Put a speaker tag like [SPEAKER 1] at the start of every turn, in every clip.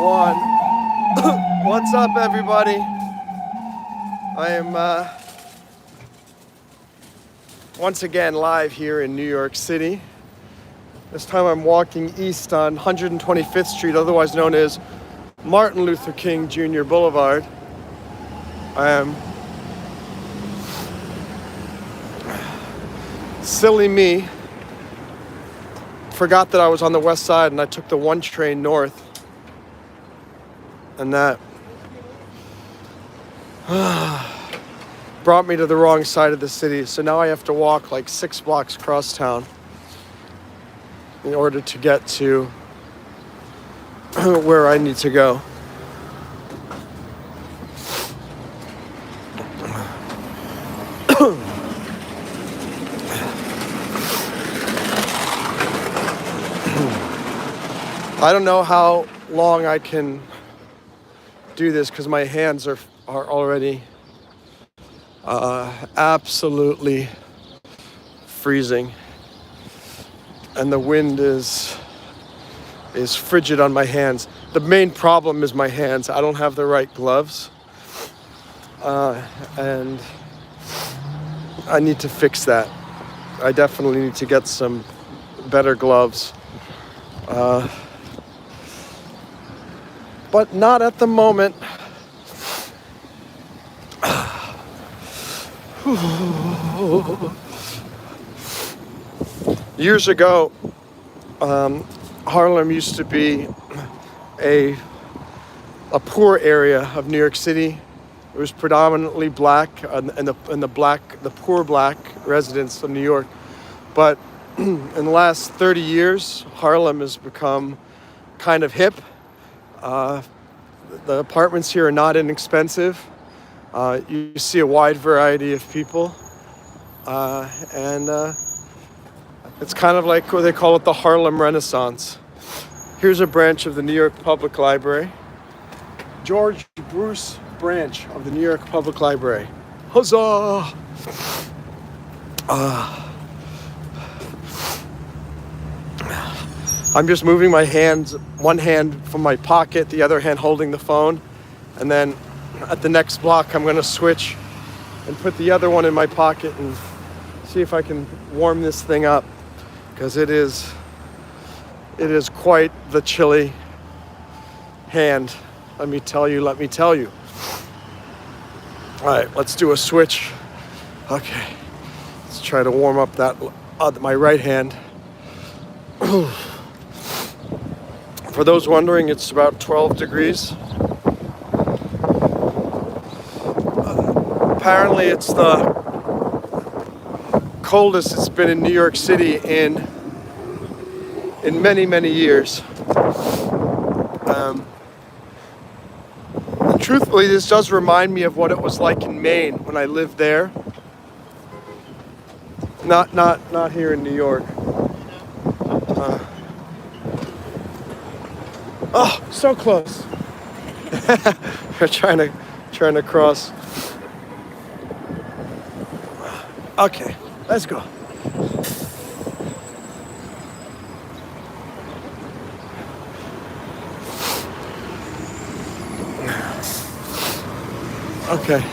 [SPEAKER 1] one. What's up, everybody? I am once again live here in New York City. This time I'm walking east on 125th Street, otherwise known as Martin Luther King Jr. Boulevard. I am silly me. Forgot that I was on the west side and I took the one train north. And that brought me to the wrong side of the city. So now I have to walk like 6 blocks across town in order to get to where I need to go. I don't know how long I can do this because my hands are already absolutely freezing, and the wind is frigid on my hands. The main problem is my hands. I don't have the right gloves, and I need to fix that. I definitely need to get some better gloves. But not at the moment. Years ago, Harlem used to be a poor area of New York City. It was predominantly black and the poor black residents of New York. But in the last 30 years, Harlem has become kind of hip. The apartments here are not inexpensive. You see a wide variety of people. And it's kind of like what they call it, the Harlem Renaissance. Here's a branch of the New York Public Library. George Bruce branch of the New York Public Library. Huzzah! I'm just moving my hands, one hand from my pocket, the other hand holding the phone. And then at the next block, I'm going to switch and put the other one in my pocket and see if I can warm this thing up, because it is quite the chilly hand. Let me tell you. All right, let's do a switch. Okay, let's try to warm up that my right hand. For those wondering, it's about 12 degrees. Apparently it's the coldest it's been in New York City in many, many years. And truthfully, this does remind me of what it was like in Maine when I lived there. Not here in New York. Oh, so close. We're trying to cross. Okay, let's go. Okay.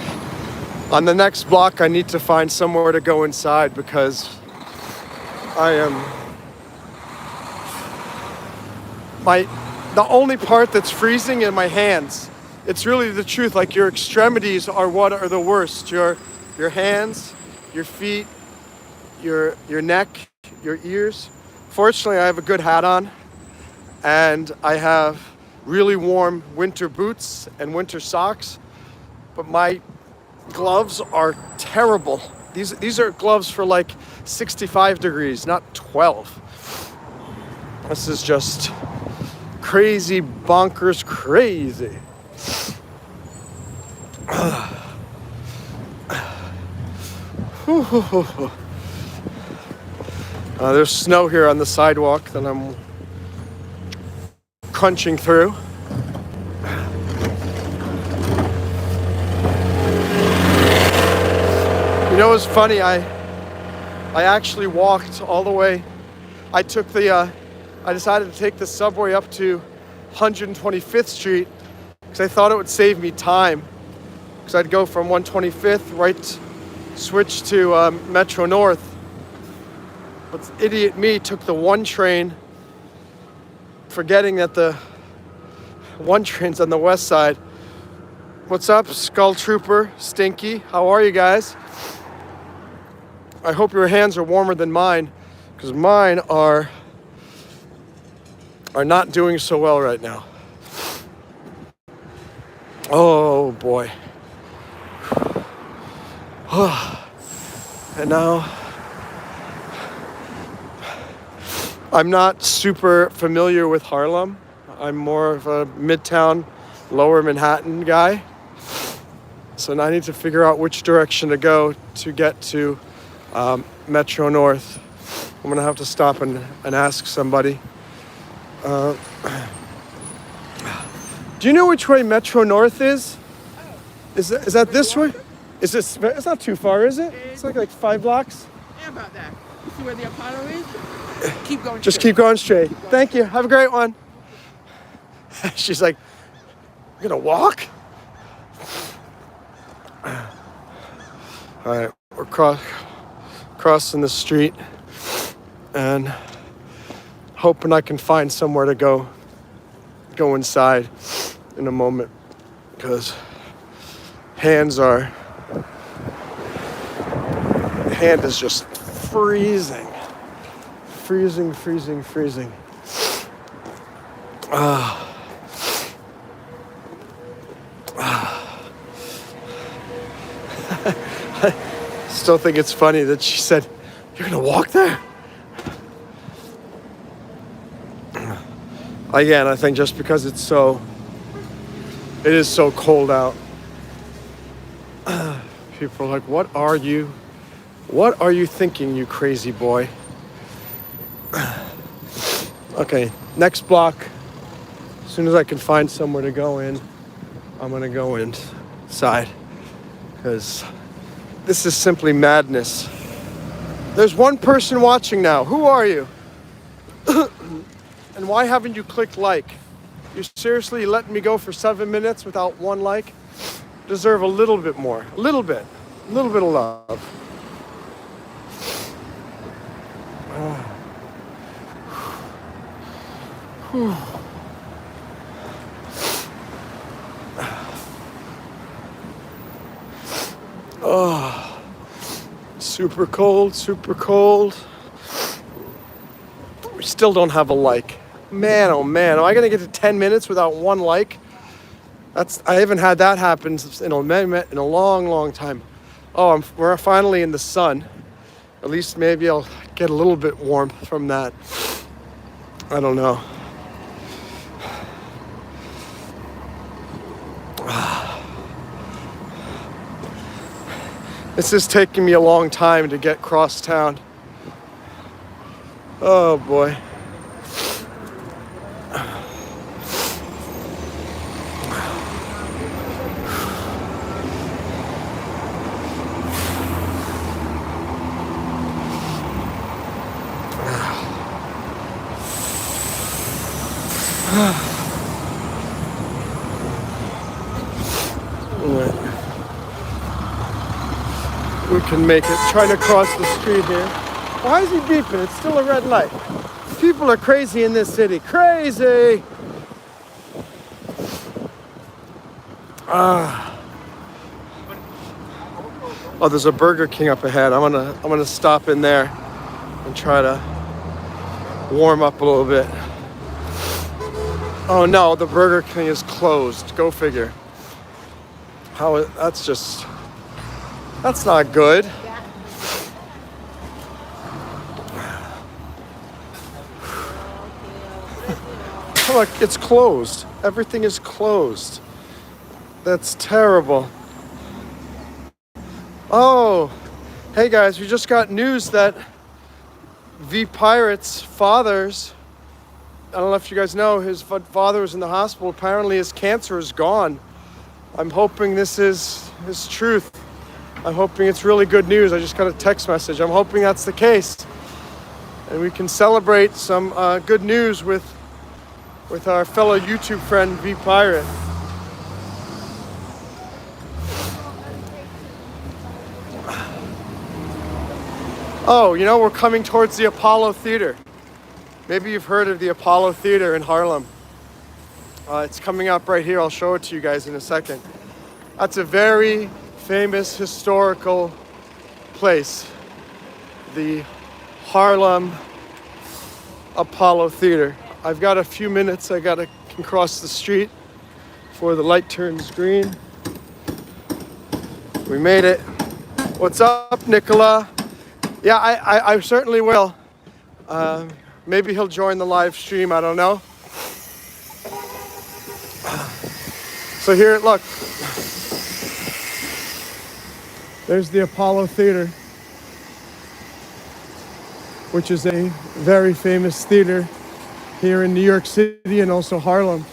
[SPEAKER 1] On the next block, I need to find somewhere to go inside because the only part that's freezing in my hands. It's really the truth. Like, your extremities are what are the worst. Your hands, your feet, your neck, your ears. Fortunately, I have a good hat on, and I have really warm winter boots and winter socks. But my gloves are terrible. These are gloves for like 65 degrees, not 12. This is just crazy, bonkers, crazy. There's snow here on the sidewalk that I'm crunching through. You know, it's funny, I actually walked all the way. I decided to take the subway up to 125th Street because I thought it would save me time. Because I'd go from 125th right, switch to Metro North. But idiot me took the 1 train, forgetting that the 1 train's on the west side. What's up, Skull Trooper, Stinky? How are you guys? I hope your hands are warmer than mine, because mine are not doing so well right now. Oh boy. And now, I'm not super familiar with Harlem. I'm more of a Midtown, Lower Manhattan guy. So now I need to figure out which direction to go to get to Metro North. I'm gonna have to stop and ask somebody. Do you know which way Metro North is? Is that this way? Is this? It's not too far, is it? It's like 5 blocks.
[SPEAKER 2] Yeah, about that. You see where the Apollo is? Keep going.
[SPEAKER 1] Just keep going straight. Thank you. Have a great one. She's like, "You're gonna walk?" All right, we're crossing the street and hoping I can find somewhere to go inside in a moment, because hand is just freezing. I still think it's funny that she said, "You're gonna walk there?" Again, I think just because it is so cold out. People are like, what are you thinking, you crazy boy? Okay, next block. As soon as I can find somewhere to go in, I'm gonna go inside, because this is simply madness. There's one person watching now. Who are you? And why haven't you clicked like? You seriously letting me go for 7 minutes without 1 like? Deserve a little bit more. A little bit of love. Oh, super cold. We still don't have a like. Man, oh man, am I gonna get to 10 minutes without 1 like? I haven't had that happen in a long time. Oh, we're finally in the sun. At least maybe I'll get a little bit warmth from that. I don't know. This is taking me a long time to get cross town. Oh boy. We can make it. Trying to cross the street here. Why is he beeping? It's still a red light. People are crazy in this city. Crazy! Oh, there's a Burger King up ahead. I'm gonna stop in there and try to warm up a little bit. Oh no, the Burger King is closed. Go figure. That's not good. Look, it's closed. Everything is closed. That's terrible. Oh, hey guys, we just got news that V Pirate's father's, I don't know if you guys know, his father was in the hospital. Apparently his cancer is gone. I'm hoping this is his truth. I'm hoping it's really good news. I just got a text message. I'm hoping that's the case. And we can celebrate some good news with with our fellow YouTube friend V Pirate. Oh, you know, we're coming towards the Apollo Theater. Maybe you've heard of the Apollo Theater in Harlem. It's coming up right here. I'll show it to you guys in a second. That's a very famous historical place, the Harlem Apollo Theater. I've got a few minutes. I gotta cross the street before the light turns green. We made it. What's up, Nicola? Yeah, I certainly will. Maybe he'll join the live stream. I don't know. So here, look. There's the Apollo Theater, which is a very famous theater here in New York City and also Harlem.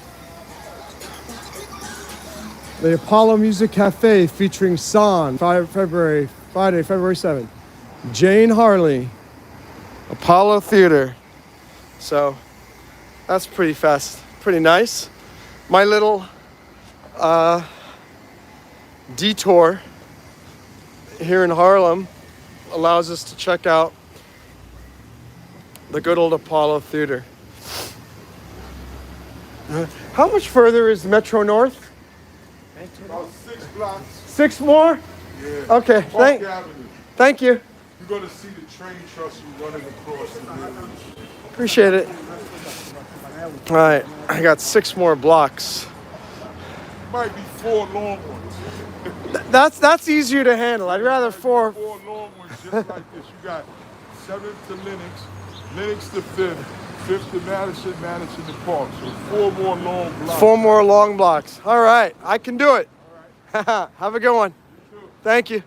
[SPEAKER 1] The Apollo Music Cafe featuring Son, Friday, February 7th. Jane Harley, Apollo Theater. So that's pretty fast, pretty nice. My little detour here in Harlem allows us to check out the good old Apollo Theater. How much further is Metro North?
[SPEAKER 3] About 6 blocks.
[SPEAKER 1] 6 more?
[SPEAKER 3] Yeah.
[SPEAKER 1] Okay,
[SPEAKER 3] Park Avenue.
[SPEAKER 1] thank you.
[SPEAKER 3] You're going to see the train trestle running across the village.
[SPEAKER 1] Appreciate it. All right, I got 6 more blocks.
[SPEAKER 3] Might be 4 long ones.
[SPEAKER 1] That's easier to handle. I'd rather 4.
[SPEAKER 3] 4 long ones just like this. You got 7th to Lenox, Lenox to 5th, 5th to Madison, Madison to Park. So 4 more long blocks.
[SPEAKER 1] 4 more long blocks. All right, I can do it. Have a good one. Thank you.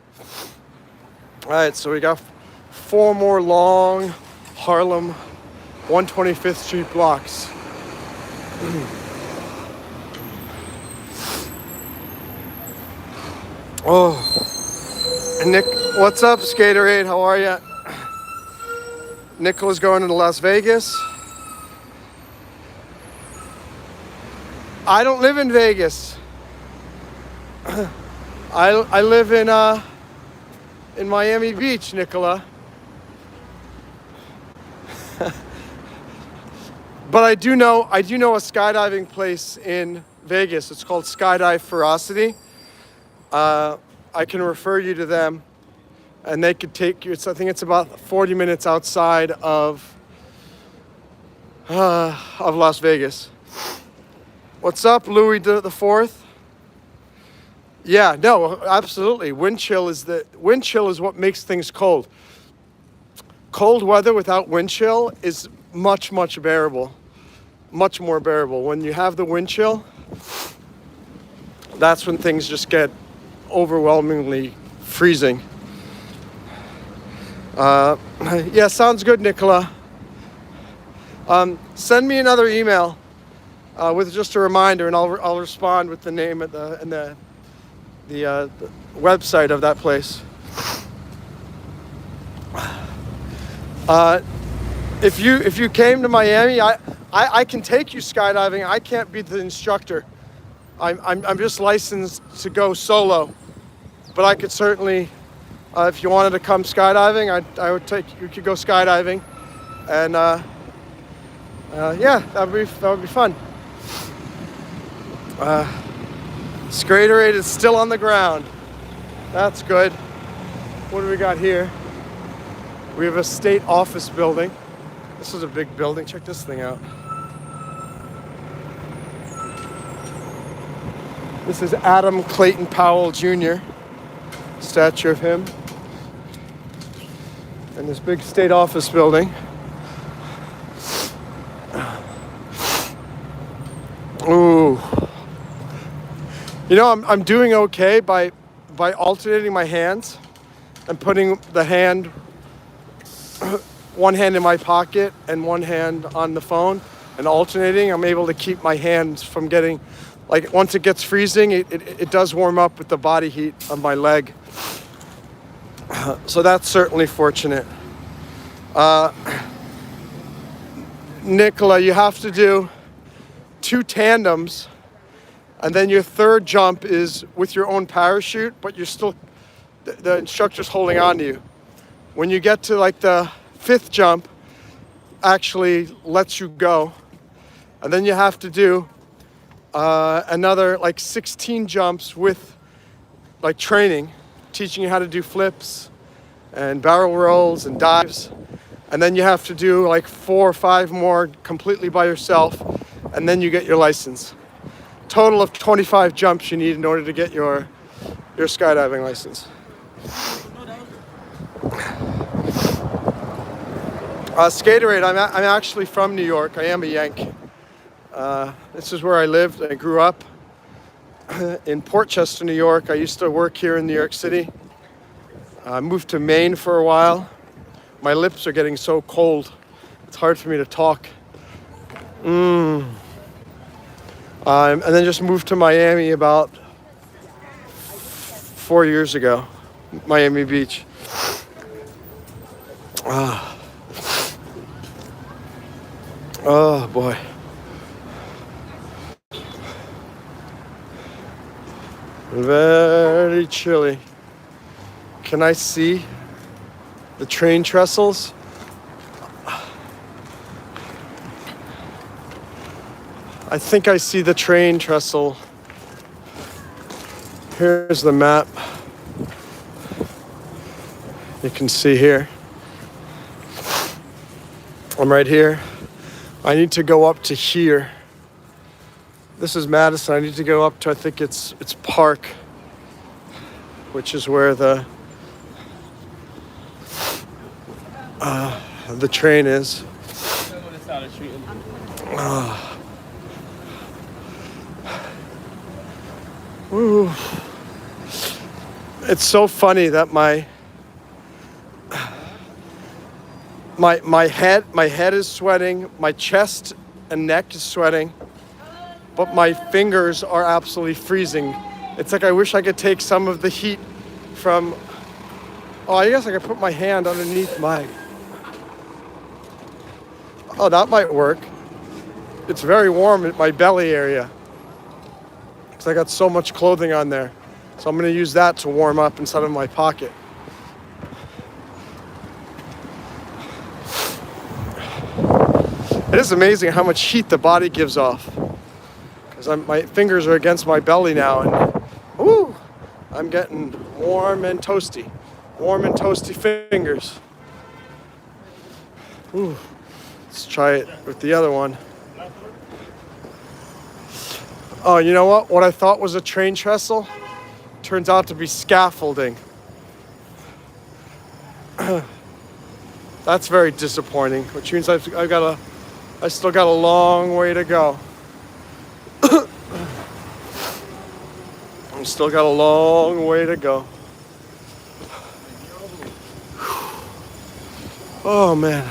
[SPEAKER 1] All right, so we got 4 more long Harlem 125th Street blocks. Oh, Nick, what's up, Skaterade? How are you? Nicola's going to Las Vegas. I don't live in Vegas. I live in Miami Beach, Nicola. But I do know a skydiving place in Vegas. It's called Skydive Ferocity. I can refer you to them, and they could take you. I think it's about 40 minutes outside of Las Vegas. What's up, Louis the Fourth? Yeah, no, absolutely. Wind chill is what makes things cold. Cold weather without wind chill is much bearable, much more bearable. When you have the wind chill, that's when things just get overwhelmingly freezing. Yeah, sounds good, Nicola. Send me another email with just a reminder, and I'll respond with the name of the website of that place. If you came to Miami, I can take you skydiving. I can't be the instructor. I'm just licensed to go solo, but I could certainly, if you wanted to come skydiving, I would take you. Could go skydiving, and yeah, that would be fun. Skaterade is still on the ground. That's good. What do we got here? We have a state office building. This is a big building. Check this thing out. This is Adam Clayton Powell Jr. Statue of him. And this big state office building. Ooh. You know, I'm doing okay by alternating my hands and putting the hand, one hand in my pocket and one hand on the phone, and alternating. I'm able to keep my hands from getting, like, once it gets freezing, it does warm up with the body heat of my leg. So that's certainly fortunate. Nicola, you have to do 2 tandems, and then your third jump is with your own parachute, but you're still, the instructor's holding on to you. When you get to like the 5th jump, actually lets you go, and then you have to do another like 16 jumps with like training, teaching you how to do flips and barrel rolls and dives. And then you have to do like 4 or 5 more completely by yourself, and then you get your license. Total of 25 jumps you need in order to get your skydiving license. Skaterade, I'm actually from New York. I am a Yank. This is where I lived. I grew up in Portchester, New York. I used to work here in New York City. I moved to Maine for a while. My lips are getting so cold, it's hard for me to talk. And then just moved to Miami about 4 years ago, Miami Beach. Oh boy. Very chilly. Can I see the train trestles? I think I see the train trestle. Here's the map. You can see here. I'm right here. I need to go up to here. This is Madison. I need to go up to, I think it's Park, which is where the train is. Ooh. It's so funny that my head is sweating, my chest and neck is sweating, but my fingers are absolutely freezing. It's like I wish I could take some of the heat from, oh, I guess I could put my hand underneath my, oh, that might work. It's very warm at my belly area because I got so much clothing on there. So I'm going to use that to warm up inside of my pocket. It is amazing how much heat the body gives off. Because my fingers are against my belly now, and whoo, I'm getting warm and toasty. Warm and toasty fingers. Ooh, let's try it with the other one. Oh, you know what? What I thought was a train trestle turns out to be scaffolding. That's very disappointing, which means I still got a long way to go. I still got a long way to go. Oh man.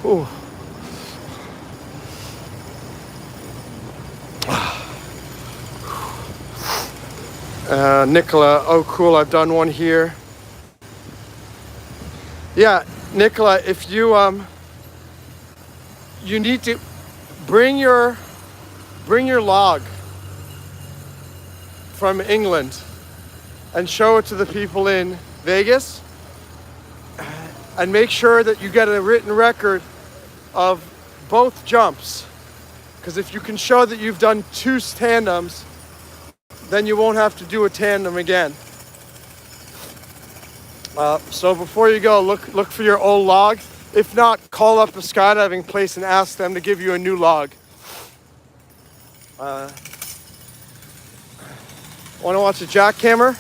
[SPEAKER 1] Ooh. Nicola, oh cool, I've done one here. Yeah, Nicola, if you you need to bring your log from England and show it to the people in Vegas, and make sure that you get a written record of both jumps, because if you can show that you've done 2 tandems, then you won't have to do a tandem again. So before you go, look for your old log. If not, call up a skydiving place and ask them to give you a new log. Want to watch a jackhammer?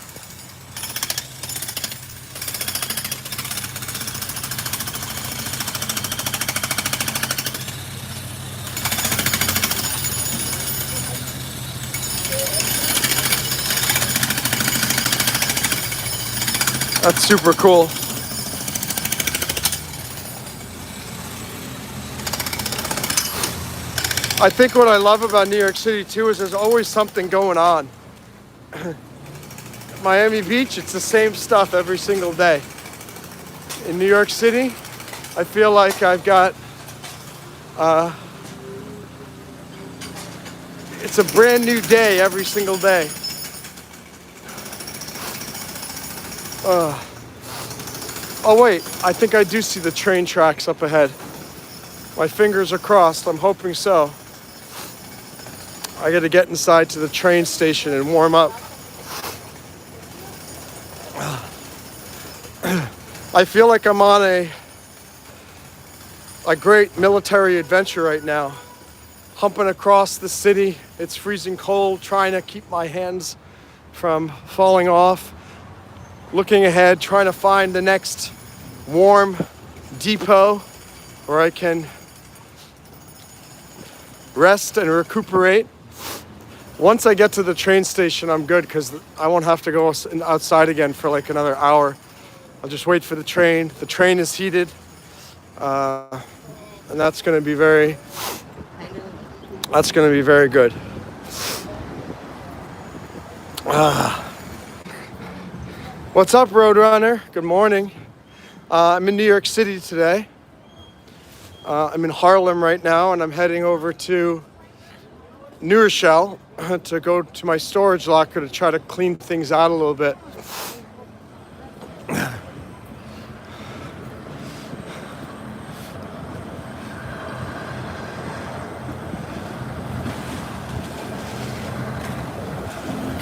[SPEAKER 1] That's super cool. I think what I love about New York City too is there's always something going on. Miami Beach, it's the same stuff every single day. In New York City, I feel like I've got It's a brand new day every single day. Oh wait, I think I do see the train tracks up ahead. My fingers are crossed, I'm hoping so. I gotta get inside to the train station and warm up. I feel like I'm on a great military adventure right now. Humping across the city, it's freezing cold, trying to keep my hands from falling off. Looking ahead, trying to find the next warm depot where I can rest and recuperate. Once I get to the train station, I'm good because I won't have to go outside again for like another hour. I'll just wait for the train. The train is heated, and that's going to be very good. What's up, Roadrunner? Good morning. I'm in New York City today. I'm in Harlem right now, and I'm heading over to New Rochelle to go to my storage locker to try to clean things out a little bit.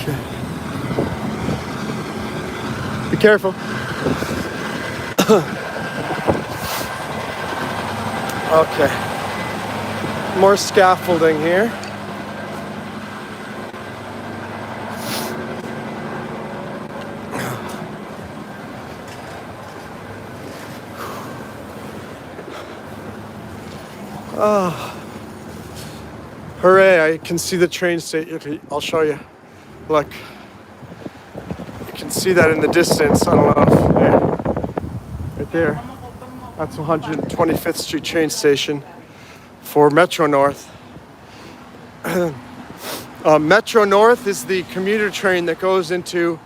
[SPEAKER 1] Okay. Be careful. Okay. More scaffolding here. Oh, hooray, I can see the train station. I'll show you. Look, you can see that in the distance. I don't know if there, right there. That's 125th Street train station for Metro North. Metro North is the commuter train that goes into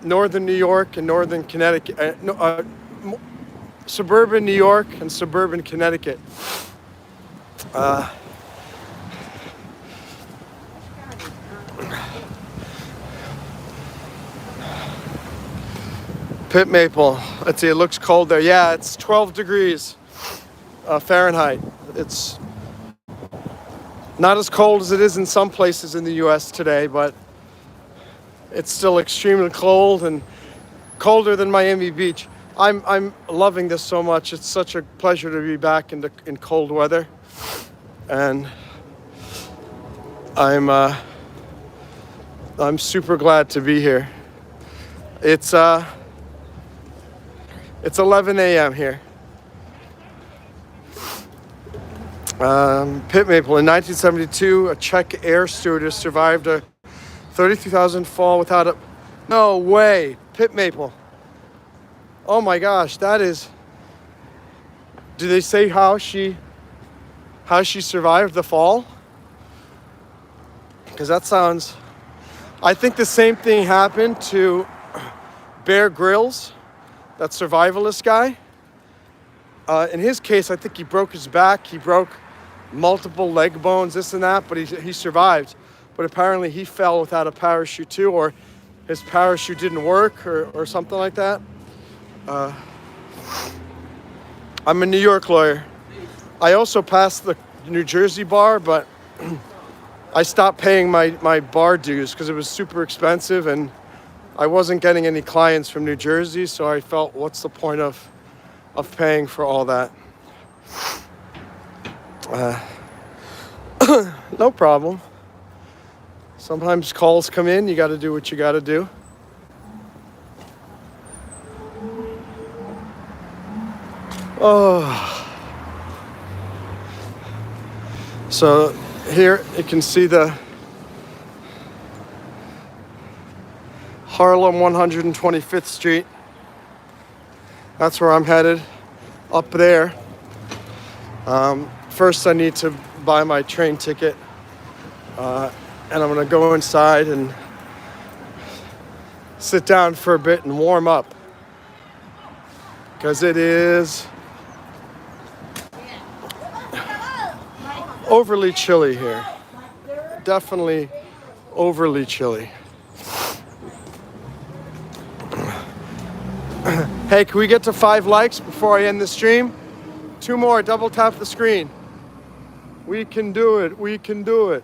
[SPEAKER 1] northern New York and northern Connecticut, suburban New York and suburban Connecticut. Pit Maple. Let's see, it looks cold there. Yeah, it's 12 degrees Fahrenheit. It's not as cold as it is in some places in the U.S. today, but it's still extremely cold and colder than Miami Beach. I'm loving this so much. It's such a pleasure to be back in cold weather, and I'm super glad to be here. It's 11 a.m. here. Pit Maple. In 1972, a Czech air stewardess survived a 32,000 fall without a... No way. Pit Maple. Oh my gosh, that is... Do they say how she survived the fall? Because that sounds... I think the same thing happened to Bear Grylls, that survivalist guy. In his case, I think he broke his back. He broke multiple leg bones, this and that, but he survived. But apparently he fell without a parachute too, or his parachute didn't work, or something like that. I'm a New York lawyer. I also passed the New Jersey bar, but I stopped paying my bar dues because it was super expensive and I wasn't getting any clients from New Jersey, so I felt, what's the point of paying for all that? No problem. Sometimes calls come in, you got to do what you got to do. Oh. So here you can see the Harlem 125th Street. That's where I'm headed, up there. First I need to buy my train ticket, and I'm gonna go inside and sit down for a bit and warm up, because it is overly chilly here. definitely overly chilly. Hey, can we get to 5 likes before I end the stream? 2 more, double tap the screen. We can do it, we can do it.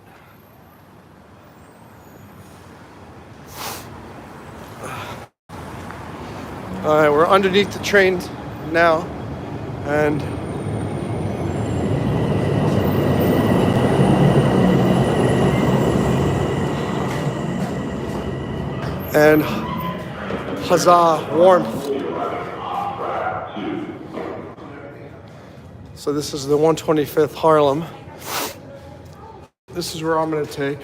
[SPEAKER 1] All right, we're underneath the train now, and huzzah, warmth. So this is the 125th Harlem. This is where I'm gonna take.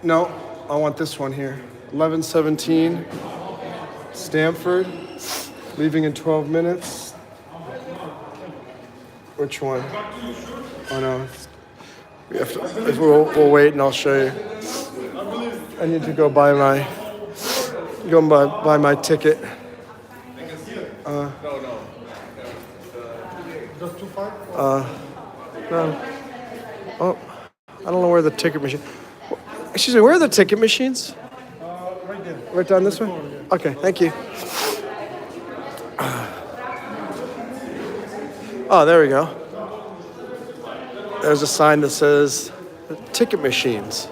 [SPEAKER 1] No, I want this one here. 1117 Stamford, leaving in 12 minutes. Which one? Oh no, we have to, we'll wait and I'll show you. I need to go buy my ticket. No. Oh, I don't know where the ticket machine. Excuse me, where are the ticket machines?
[SPEAKER 3] Right there.
[SPEAKER 1] Right down this way? Okay, thank you. Oh, there we go. There's a sign that says ticket machines.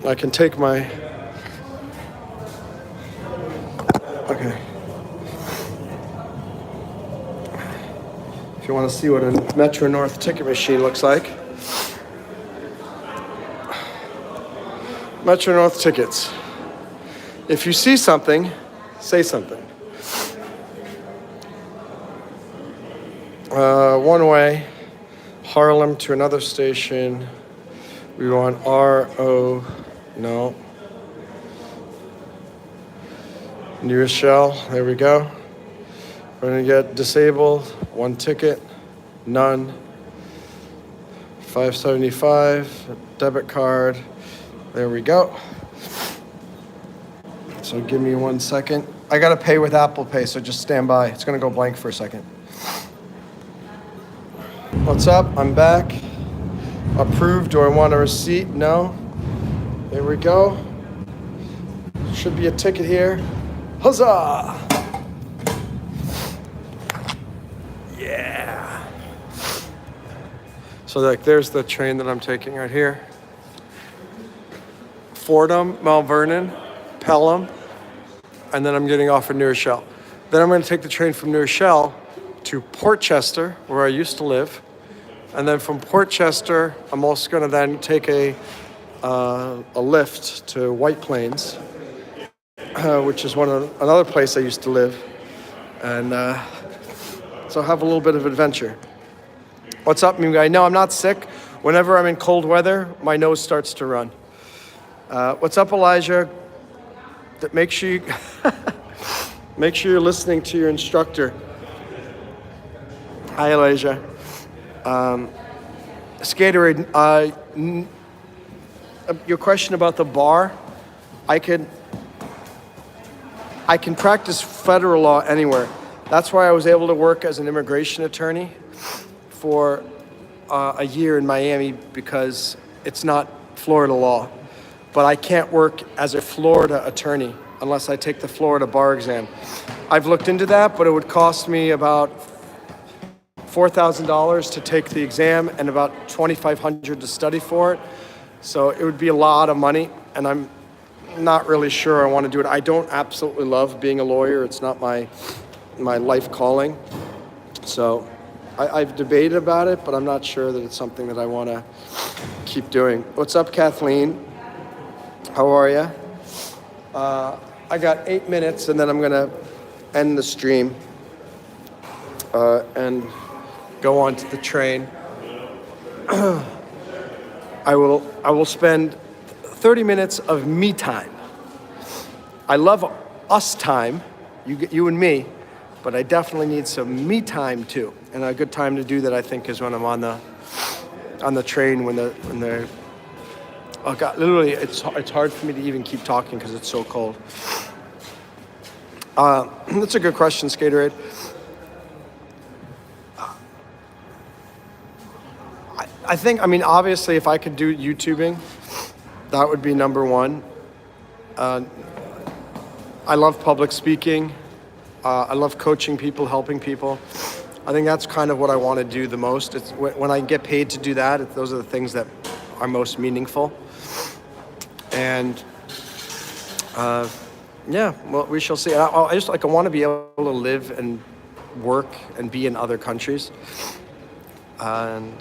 [SPEAKER 1] I can take my... Okay. If you want to see what a Metro North ticket machine looks like. Metro North tickets. If you see something, say something. One way, Harlem to another station. We want R-O, no. New Rochelle, there we go. We're gonna get disabled, 1 ticket, none. 575, debit card, there we go. So give me 1 second. I gotta pay with Apple Pay, so just stand by. It's gonna go blank for a second. What's up? I'm back. Approved. Do I want a receipt? No. There we go. Should be a ticket here. Huzzah! Yeah. So like, there's the train that I'm taking right here. Fordham, Mount Vernon, Pelham, and then I'm getting off at New Rochelle. Then I'm going to take the train from New Rochelle to Portchester, where I used to live. And then from Portchester, I'm also going to then take a lift to White Plains, which is another place I used to live. And so have a little bit of adventure. What's up, new guy? No, I'm not sick. Whenever I'm in cold weather, my nose starts to run. What's up, Elijah? Make sure you're listening to your instructor. Hi, Elijah. Skaterade, your question about the bar, I can practice federal law anywhere. That's why I was able to work as an immigration attorney for a year in Miami, because it's not Florida law. But I can't work as a Florida attorney unless I take the Florida bar exam. I've looked into that, but it would cost me about $4,000 to take the exam and about $2,500 to study for it. So it would be a lot of money, and I'm not really sure I want to do it. I don't absolutely love being a lawyer. It's not my life calling. So I've debated about it, but I'm not sure that it's something that I want to keep doing. What's up, Kathleen? How are you? I got 8 minutes, and then I'm going to end the stream and go on to the train. I will spend 30 minutes of me time. I love us time, you and me, but I definitely need some me time too. And a good time to do that, I think, is when I'm on the train when they're oh God, literally, it's hard for me to even keep talking because it's so cold. That's a good question, Skaterade. I mean, obviously, if I could do YouTubing, that would be number one. I love public speaking. I love coaching people, helping people. I think that's kind of what I want to do the most. It's when I get paid to do that, those are the things that are most meaningful. And yeah, well, we shall see. I want to be able to live and work and be in other countries. And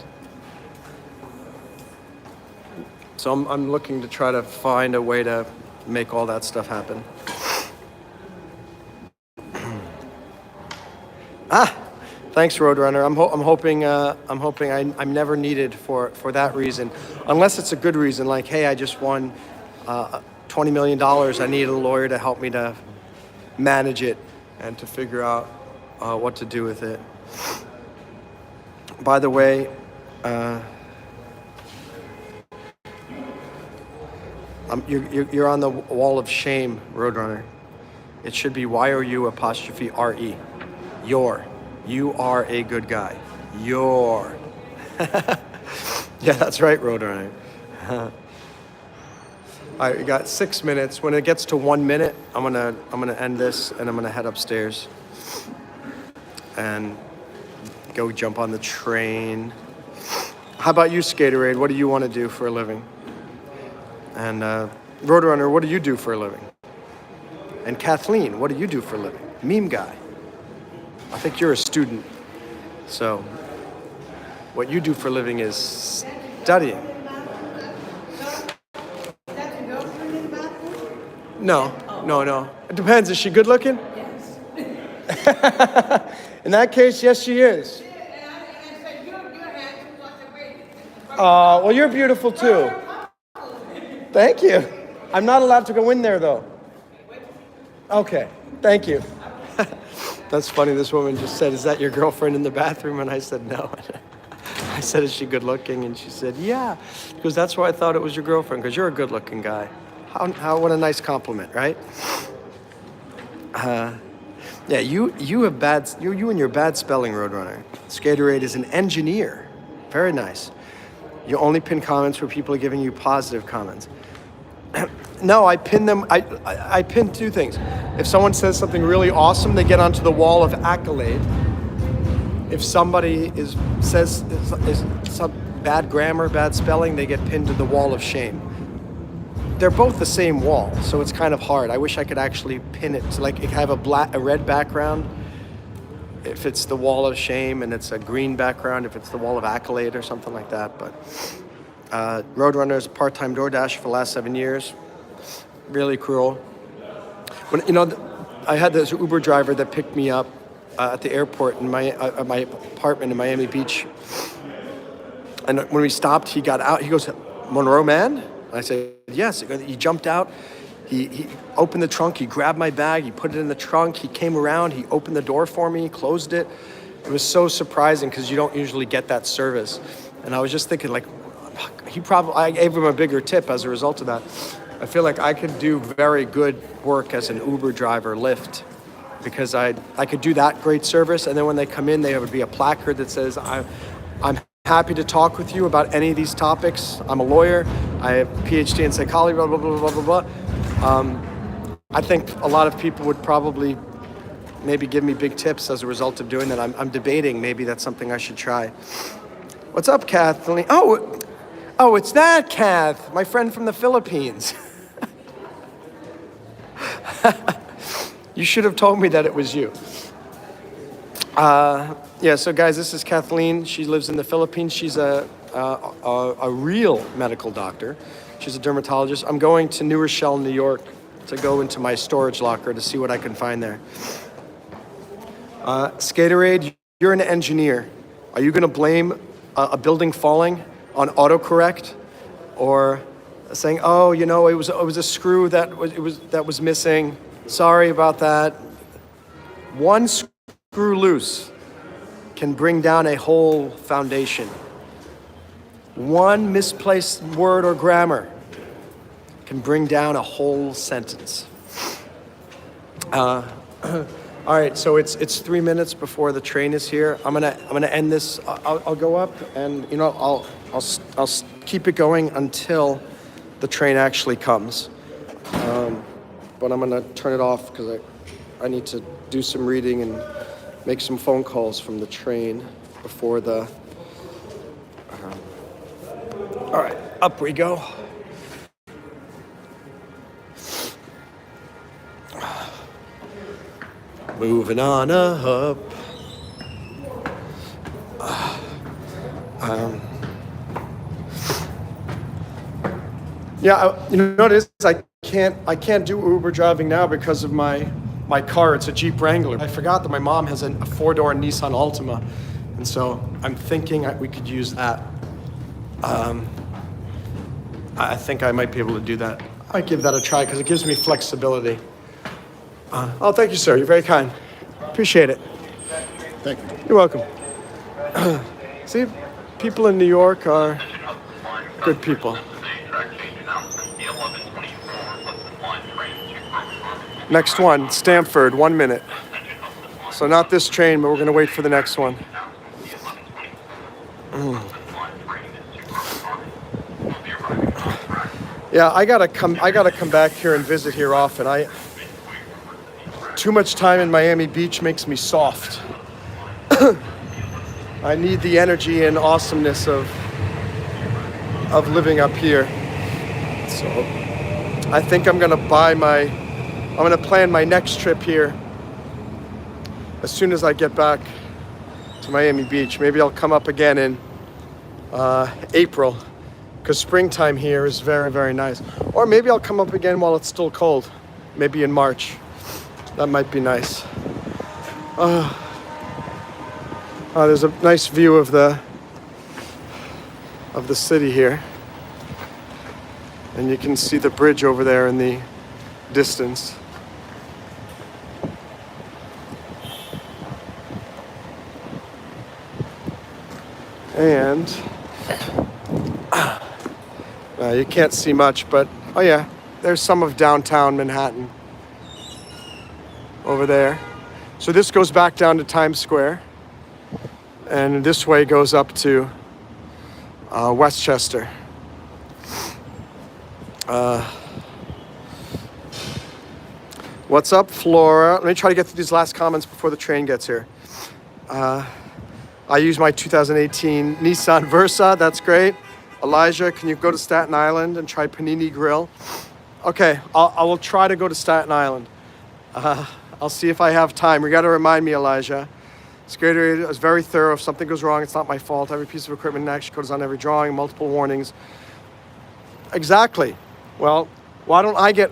[SPEAKER 1] so I'm looking to try to find a way to make all that stuff happen. Thanks, Roadrunner. I'm hoping I'm never needed for that reason, unless it's a good reason, like, hey, I just won $20 million. I need a lawyer to help me to manage it and to figure out what to do with it. By the way, you're on the wall of shame, Roadrunner. It should be YOU''RE. You are a good guy. Yeah, that's right, Roadrunner. All right, we got 6 minutes. When it gets to 1 minute, I'm gonna end this and I'm gonna head upstairs and go jump on the train. How about you, Skaterade? What do you want to do for a living? And Roadrunner, what do you do for a living? And Kathleen, what do you do for a living? Meme guy. I think you're a student. So what you do for a living is studying. No. It depends. Is she good looking?
[SPEAKER 2] Yes.
[SPEAKER 1] In that case, yes, she is. Well, you're beautiful too. Thank you. I'm not allowed to go in there though. Okay, thank you. That's funny. This woman just said, "Is that your girlfriend in the bathroom?" And I said, "No." I said, "Is she good looking?" And she said, "Yeah." Because that's why I thought it was your girlfriend, because you're a good looking guy. What a nice compliment, right? Yeah, you and your bad spelling, Roadrunner. Skaterade is an engineer. Very nice. You only pin comments where people are giving you positive comments. No, I pin them. I pin two things. If someone says something really awesome, they get onto the wall of accolade. If somebody says some bad grammar, bad spelling, they get pinned to the wall of shame. They're both the same wall, so it's kind of hard. I wish I could actually pin it to, like, have a red background if it's the wall of shame, and it's a green background if it's the wall of accolade or something like that. But Roadrunner is a part-time DoorDash for the last 7 years. Really cruel. When I had this Uber driver that picked me up at the airport in my apartment in Miami Beach, and when we stopped, he got out. He goes, "Monroe Mann?" I said, "Yes." He jumped out. He opened the trunk. He grabbed my bag. He put it in the trunk. He came around. He opened the door for me. He closed it. It was so surprising because you don't usually get that service. And I was just thinking, like, I gave him a bigger tip as a result of that. I feel like I could do very good work as an Uber driver, Lyft, because I could do that great service. And then when they come in, there would be a placard that says, I'm happy to talk with you about any of these topics. I'm a lawyer. I have a PhD in psychology, blah, blah, blah, blah, blah, blah. I think a lot of people would probably maybe give me big tips as a result of doing that. I'm debating maybe that's something I should try. What's up, Kathleen? Oh, it's that Kath, my friend from the Philippines. You should have told me that it was you. Yeah, so guys, this is Kathleen. She lives in the Philippines. She's a real medical doctor. She's a dermatologist. I'm going to New Rochelle, New York, to go into my storage locker to see what I can find there. Skaterade, you're an engineer. Are you going to blame a building falling on autocorrect, or saying, "Oh, it was a screw that was missing. Sorry about that"? One screw loose can bring down a whole foundation. One misplaced word or grammar can bring down a whole sentence. All right, so it's 3 minutes before the train is here. I'm gonna end this. I'll go up and I'll I'll keep it going until the train actually comes. But I'm gonna turn it off because I need to do some reading and make some phone calls from the train before the... All right, up we go. Moving on up. Yeah, you know what it is? I can't do Uber driving now because of my car. It's a Jeep Wrangler. I forgot that my mom has a 4-door Nissan Altima, and so I'm thinking we could use that. I think I might be able to do that. I might give that a try because it gives me flexibility. Oh, thank you, sir. You're very kind. Appreciate it.
[SPEAKER 3] Thank you.
[SPEAKER 1] You're welcome. See, people in New York are good people. Next one, Stamford, 1 minute. So not this train, but we're gonna wait for the next one. Yeah, I gotta come back here and visit here often. Too much time in Miami Beach makes me soft. I need the energy and awesomeness of living up here. So I think I'm gonna plan my next trip here as soon as I get back to Miami Beach. Maybe I'll come up again in April, because springtime here is very, very nice. Or maybe I'll come up again while it's still cold, maybe in March. That might be nice. There's a nice view of the city here. And you can see the bridge over there in the distance. And you can't see much, but oh yeah, there's some of downtown Manhattan over there. So this goes back down to Times Square, and this way goes up to Westchester. What's up, Flora? Let me try to get through these last comments before the train gets here. I use my 2018 Nissan Versa. That's great. Elijah, can you go to Staten Island and try Panini Grill? Okay, I will try to go to Staten Island. I'll see if I have time. You got to remind me, Elijah. Skater is very thorough. If something goes wrong, it's not my fault. Every piece of equipment and action code is on every drawing, multiple warnings. Exactly. Well, why don't I get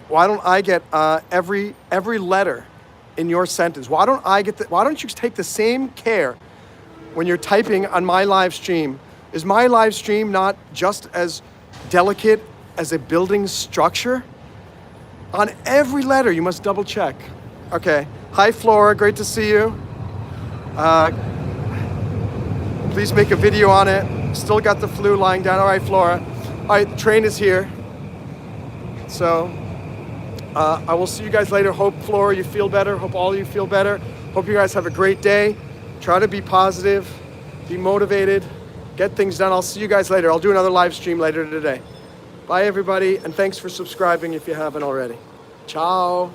[SPEAKER 1] every letter in your sentence? Why don't you take the same care when you're typing on my live stream? Is my live stream not just as delicate as a building structure? On every letter, you must double check. Okay. Hi, Flora. Great to see you. Please make a video on it. Still got the flu lying down. All right, Flora. All right, the train is here. So I will see you guys later. Hope, Flora, you feel better. Hope all of you feel better. Hope you guys have a great day. Try to be positive, be motivated, get things done. I'll see you guys later. I'll do another live stream later today. Bye, everybody, and thanks for subscribing if you haven't already. Ciao.